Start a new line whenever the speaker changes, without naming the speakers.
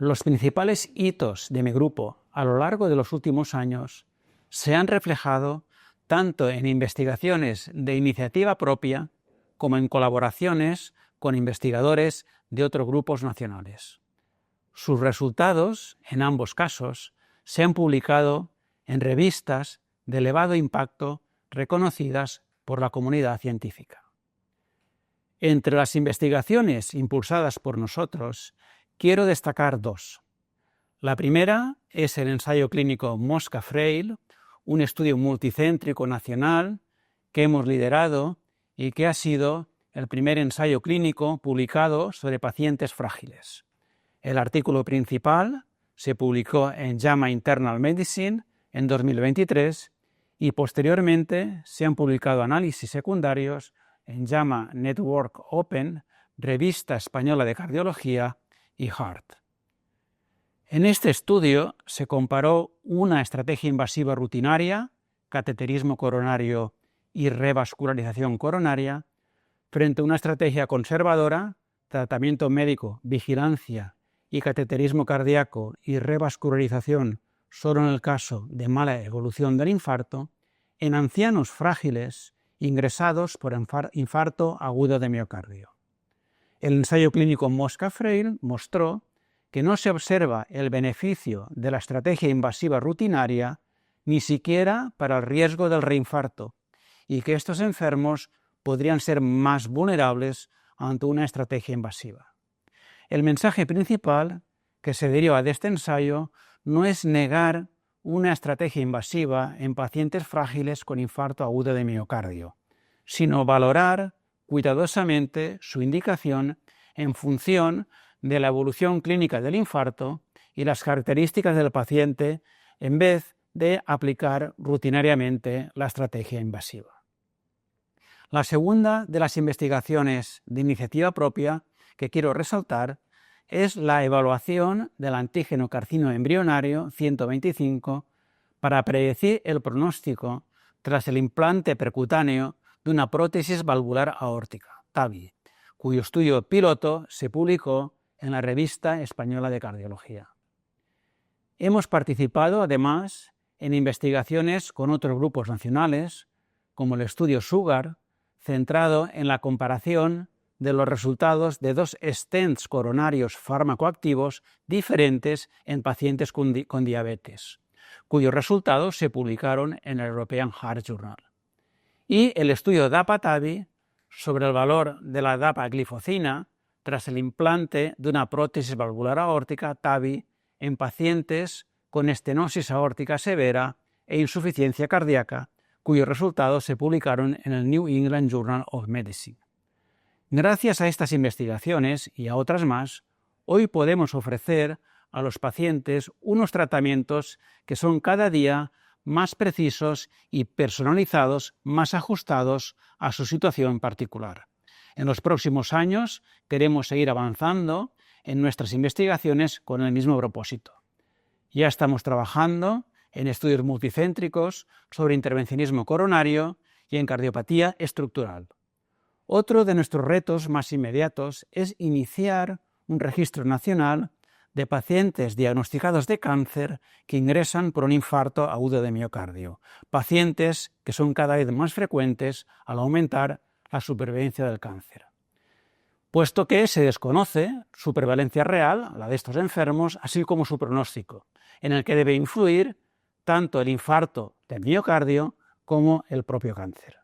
Los principales hitos de mi grupo a lo largo de los últimos años se han reflejado tanto en investigaciones de iniciativa propia como en colaboraciones con investigadores de otros grupos nacionales. Sus resultados, en ambos casos, se han publicado en revistas de elevado impacto reconocidas por la comunidad científica. Entre las investigaciones impulsadas por nosotros, quiero destacar dos. La primera es el ensayo clínico Mosca-Frail, un estudio multicéntrico nacional que hemos liderado y que ha sido el primer ensayo clínico publicado sobre pacientes frágiles. El artículo principal se publicó en JAMA Internal Medicine en 2023 y posteriormente se han publicado análisis secundarios en JAMA Network Open, Revista Española de Cardiología y Heart. En este estudio se comparó una estrategia invasiva rutinaria, cateterismo coronario y revascularización coronaria, frente a una estrategia conservadora, tratamiento médico, vigilancia y cateterismo cardíaco y revascularización solo en el caso de mala evolución del infarto, en ancianos frágiles ingresados por infarto agudo de miocardio. El ensayo clínico Mosca-Frail mostró que no se observa el beneficio de la estrategia invasiva rutinaria ni siquiera para el riesgo del reinfarto y que estos enfermos podrían ser más vulnerables ante una estrategia invasiva. El mensaje principal que se deriva de este ensayo no es negar una estrategia invasiva en pacientes frágiles con infarto agudo de miocardio, sino valorar cuidadosamente su indicación en función de la evolución clínica del infarto y las características del paciente en vez de aplicar rutinariamente la estrategia invasiva. La segunda de las investigaciones de iniciativa propia que quiero resaltar es la evaluación del antígeno carcino embrionario 125 para predecir el pronóstico tras el implante percutáneo de una prótesis valvular aórtica, TAVI, cuyo estudio piloto se publicó en la Revista Española de Cardiología. Hemos participado, además, en investigaciones con otros grupos nacionales, como el estudio SUGAR, centrado en la comparación de los resultados de dos stents coronarios farmacoactivos diferentes en pacientes con diabetes, cuyos resultados se publicaron en el European Heart Journal. Y el estudio DAPA-TAVI sobre el valor de la dapaglifosina tras el implante de una prótesis valvular aórtica TAVI en pacientes con estenosis aórtica severa e insuficiencia cardíaca, cuyos resultados se publicaron en el New England Journal of Medicine. Gracias a estas investigaciones y a otras más, hoy podemos ofrecer a los pacientes unos tratamientos que son cada día más precisos y personalizados, más ajustados a su situación particular. En los próximos años queremos seguir avanzando en nuestras investigaciones con el mismo propósito. Ya estamos trabajando en estudios multicéntricos sobre intervencionismo coronario y en cardiopatía estructural. Otro de nuestros retos más inmediatos es iniciar un registro nacional de pacientes diagnosticados de cáncer que ingresan por un infarto agudo de miocardio, pacientes que son cada vez más frecuentes al aumentar la supervivencia del cáncer. Puesto que se desconoce su prevalencia real, la de estos enfermos, así como su pronóstico, en el que debe influir tanto el infarto del miocardio como el propio cáncer.